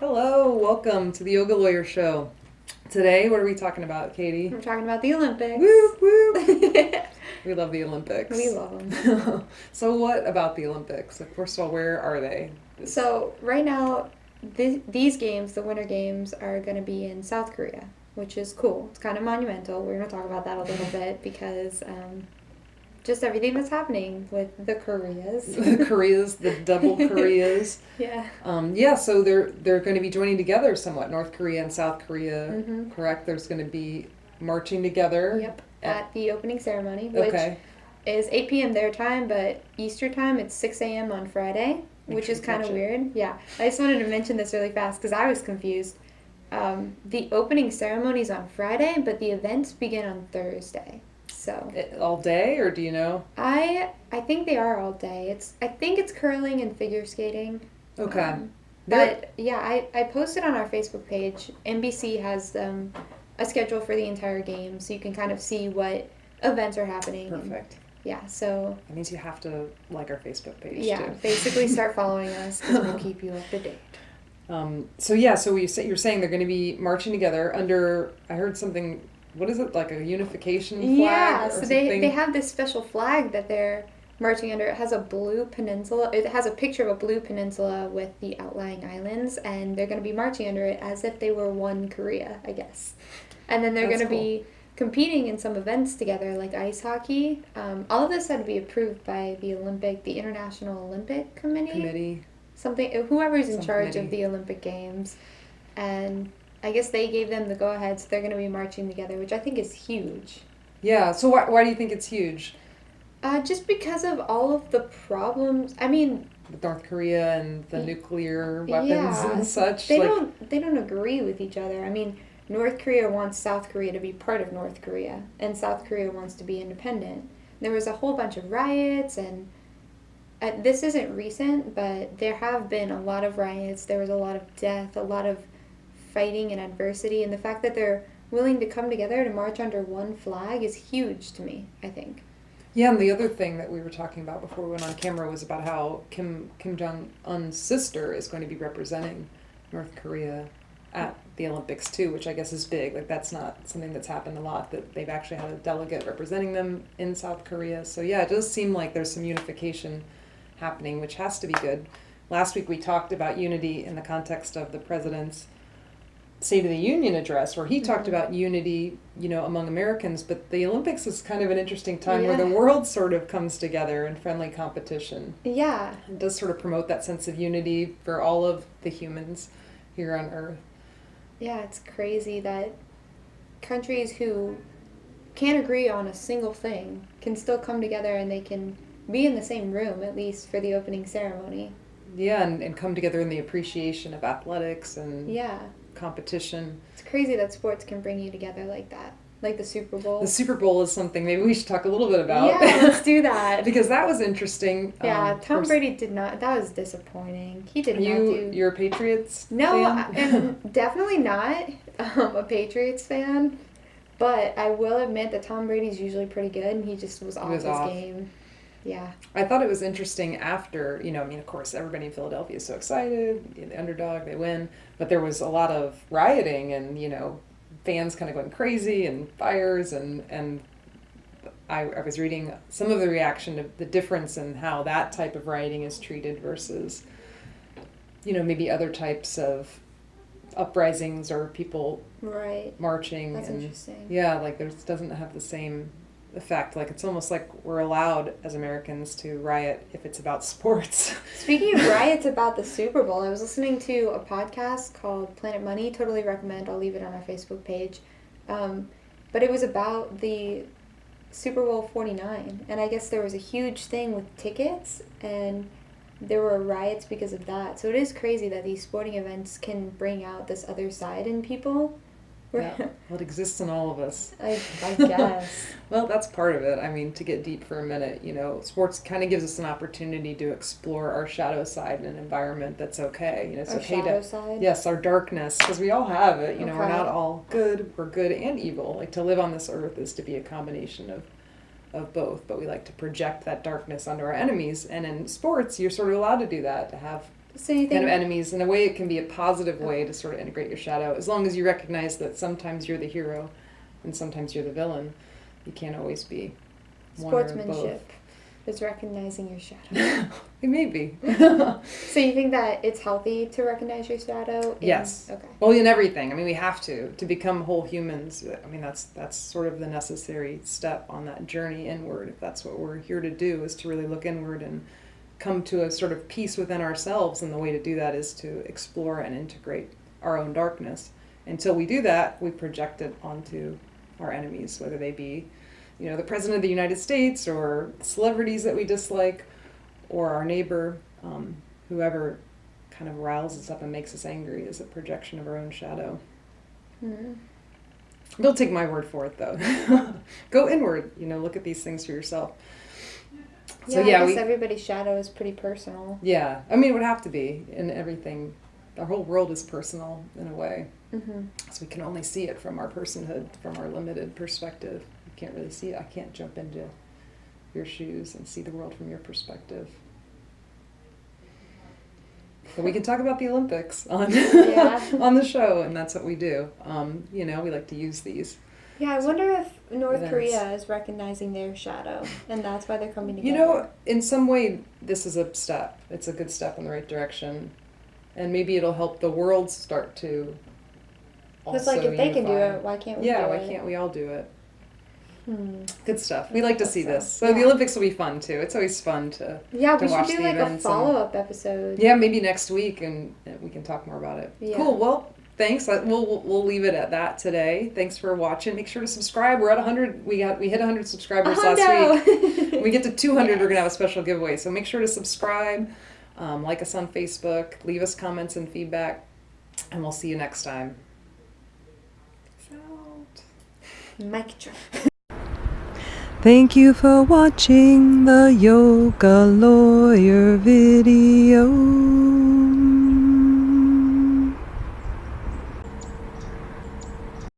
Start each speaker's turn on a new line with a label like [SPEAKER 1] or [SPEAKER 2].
[SPEAKER 1] Hello, welcome to the Yoga Lawyer Show. Today, what are we talking about, Katie?
[SPEAKER 2] We're talking about the Olympics.
[SPEAKER 1] Whoop, whoop. We love the Olympics.
[SPEAKER 2] We love them.
[SPEAKER 1] So what about the Olympics? First of all, where are they?
[SPEAKER 2] So right now, these games, the Winter Games, are going to be in South Korea, which is cool. It's kind of monumental. We're going to talk about that a little bit because just everything that's happening with the Koreas.
[SPEAKER 1] The Koreas, the double Koreas.
[SPEAKER 2] Yeah.
[SPEAKER 1] So they're going to be joining together somewhat, North Korea and South Korea,
[SPEAKER 2] Mm-hmm.
[SPEAKER 1] correct? There's going to be marching together.
[SPEAKER 2] Yep. At the opening ceremony, which is 8 p.m. their time, but Easter time, it's 6 a.m. on Friday, which is kind of weird. Yeah. I just wanted to mention this really fast because I was confused. The opening ceremony is on Friday, but the events begin on Thursday. So
[SPEAKER 1] all day, or do you know?
[SPEAKER 2] I think they are all day. I think it's curling and figure skating.
[SPEAKER 1] Okay.
[SPEAKER 2] But yeah, I posted on our Facebook page. NBC has a schedule for the entire game, so you can kind of see what events are happening.
[SPEAKER 1] Perfect.
[SPEAKER 2] So
[SPEAKER 1] that means you have to like our Facebook page.
[SPEAKER 2] Yeah,
[SPEAKER 1] too.
[SPEAKER 2] basically start following us because we'll keep you up to date.
[SPEAKER 1] So you're saying they're going to be marching together under. I heard something. What is it, like a unification flag?
[SPEAKER 2] Yeah,
[SPEAKER 1] or
[SPEAKER 2] so
[SPEAKER 1] something?
[SPEAKER 2] they have this special flag that they're marching under. It has a blue peninsula. It has a picture of a blue peninsula with the outlying islands, and they're going to be marching under it as if they were one Korea, I guess. And then they're going to be competing in some events together, like ice hockey. All of this had to be approved by the International Olympic Committee. Whoever's in charge of the Olympic Games. And I guess they gave them the go-ahead, so they're going to be marching together, which I think is huge.
[SPEAKER 1] Yeah, so why do you think it's huge?
[SPEAKER 2] Just because of all of the problems. I mean,
[SPEAKER 1] with North Korea and the nuclear weapons and such.
[SPEAKER 2] They don't agree with each other. I mean, North Korea wants South Korea to be part of North Korea, and South Korea wants to be independent. There was a whole bunch of riots, and this isn't recent, but there have been a lot of riots. There was a lot of death, a lot of fighting and adversity, and the fact that they're willing to come together to march under one flag is huge to me, I think.
[SPEAKER 1] Yeah, and the other thing that we were talking about before we went on camera was about how Kim Jong-un's sister is going to be representing North Korea at the Olympics too, which I guess is big. Like, that's not something that's happened a lot, that they've actually had a delegate representing them in South Korea. So yeah, it does seem like there's some unification happening, which has to be good. Last week we talked about unity in the context of the president's State of the Union address, where he talked about unity, among Americans, but the Olympics is kind of an interesting time where the world sort of comes together in friendly competition.
[SPEAKER 2] Yeah.
[SPEAKER 1] It does sort of promote that sense of unity for all of the humans here on Earth.
[SPEAKER 2] Yeah, it's crazy that countries who can't agree on a single thing can still come together and they can be in the same room, at least for the opening ceremony.
[SPEAKER 1] Yeah, and come together in the appreciation of athletics and competition.
[SPEAKER 2] It's crazy that sports can bring you together like that. Like the Super Bowl.
[SPEAKER 1] The Super Bowl is something maybe we should talk a little bit about.
[SPEAKER 2] Yeah, let's do that.
[SPEAKER 1] Because that was interesting.
[SPEAKER 2] Yeah, Tom Brady did not. That was disappointing. He did not do.
[SPEAKER 1] You're a Patriots
[SPEAKER 2] No,
[SPEAKER 1] fan?
[SPEAKER 2] and definitely not a Patriots fan. But I will admit that Tom Brady's usually pretty good, and he just was off his game. Yeah.
[SPEAKER 1] I thought it was interesting after, of course, everybody in Philadelphia is so excited, the underdog, they win, but there was a lot of rioting and, fans kind of going crazy and fires, and I was reading some of the reaction of the difference in how that type of rioting is treated versus, maybe other types of uprisings or people marching.
[SPEAKER 2] That's interesting.
[SPEAKER 1] Yeah, like doesn't have the same effect. Like, it's almost like we're allowed as Americans to riot if it's about sports.
[SPEAKER 2] Speaking of riots about the Super Bowl, I was listening to a podcast called Planet Money. Totally recommend. I'll leave it on our Facebook page. But it was about the Super Bowl 49. And I guess there was a huge thing with tickets, and there were riots because of that. So it is crazy that these sporting events can bring out this other side in people.
[SPEAKER 1] Yeah, well, it exists in all of us.
[SPEAKER 2] I guess.
[SPEAKER 1] Well, that's part of it. I mean, to get deep for a minute, sports kind of gives us an opportunity to explore our shadow side in an environment that's okay. It's okay
[SPEAKER 2] shadow side?
[SPEAKER 1] Yes, our darkness, because we all have it. We're not all good. We're good and evil. Like, to live on this earth is to be a combination of both, but we like to project that darkness onto our enemies. And in sports, you're sort of allowed to do that, to have
[SPEAKER 2] So you
[SPEAKER 1] kind of
[SPEAKER 2] think
[SPEAKER 1] enemies. In a way, it can be a positive way to sort of integrate your shadow, as long as you recognize that sometimes you're the hero and sometimes you're the villain. You can't always be one or both.
[SPEAKER 2] sportsmanship is recognizing your shadow?
[SPEAKER 1] It may be.
[SPEAKER 2] So you think that it's healthy to recognize your shadow?
[SPEAKER 1] Yes.
[SPEAKER 2] Okay.
[SPEAKER 1] Well, in everything. I mean, we have to become whole humans. I mean, that's sort of the necessary step on that journey inward. If that's what we're here to do, is to really look inward and come to a sort of peace within ourselves. And the way to do that is to explore and integrate our own darkness. Until we do that, we project it onto our enemies, whether they be, the President of the United States or celebrities that we dislike, or our neighbor, whoever kind of riles us up and makes us angry is a projection of our own shadow. Don't take my word for it, though. Go inward, look at these things for yourself.
[SPEAKER 2] So yeah, I guess everybody's shadow is pretty personal.
[SPEAKER 1] Yeah, I mean, it would have to be in everything. Our whole world is personal in a way. So we can only see it from our personhood, from our limited perspective. You can't really see it. I can't jump into your shoes and see the world from your perspective. But we can talk about the Olympics on on the show, and that's what we do. We like to use these.
[SPEAKER 2] Yeah, I wonder if North Korea is recognizing their shadow, and that's why they're coming together.
[SPEAKER 1] In some way, this is a step. It's a good step in the right direction. And maybe it'll help the world start to also
[SPEAKER 2] Because, if they can do it, why can't we do it?
[SPEAKER 1] Yeah, why can't we all do it? Good stuff. We like to see this. So the Olympics will be fun, too. It's always fun to
[SPEAKER 2] we should do, a follow-up episode.
[SPEAKER 1] Yeah, maybe next week, and we can talk more about it. Yeah. Cool. Well, thanks. We'll leave it at that today. Thanks for watching. Make sure to subscribe. We're at 100. We hit 100 subscribers last week. When we get to 200, we're going to have a special giveaway. So make sure to subscribe. Like us on Facebook, leave us comments and feedback, and we'll see you next time. Peace out.
[SPEAKER 2] Mic drop.
[SPEAKER 1] Thank you for watching the Yoga Lawyer video.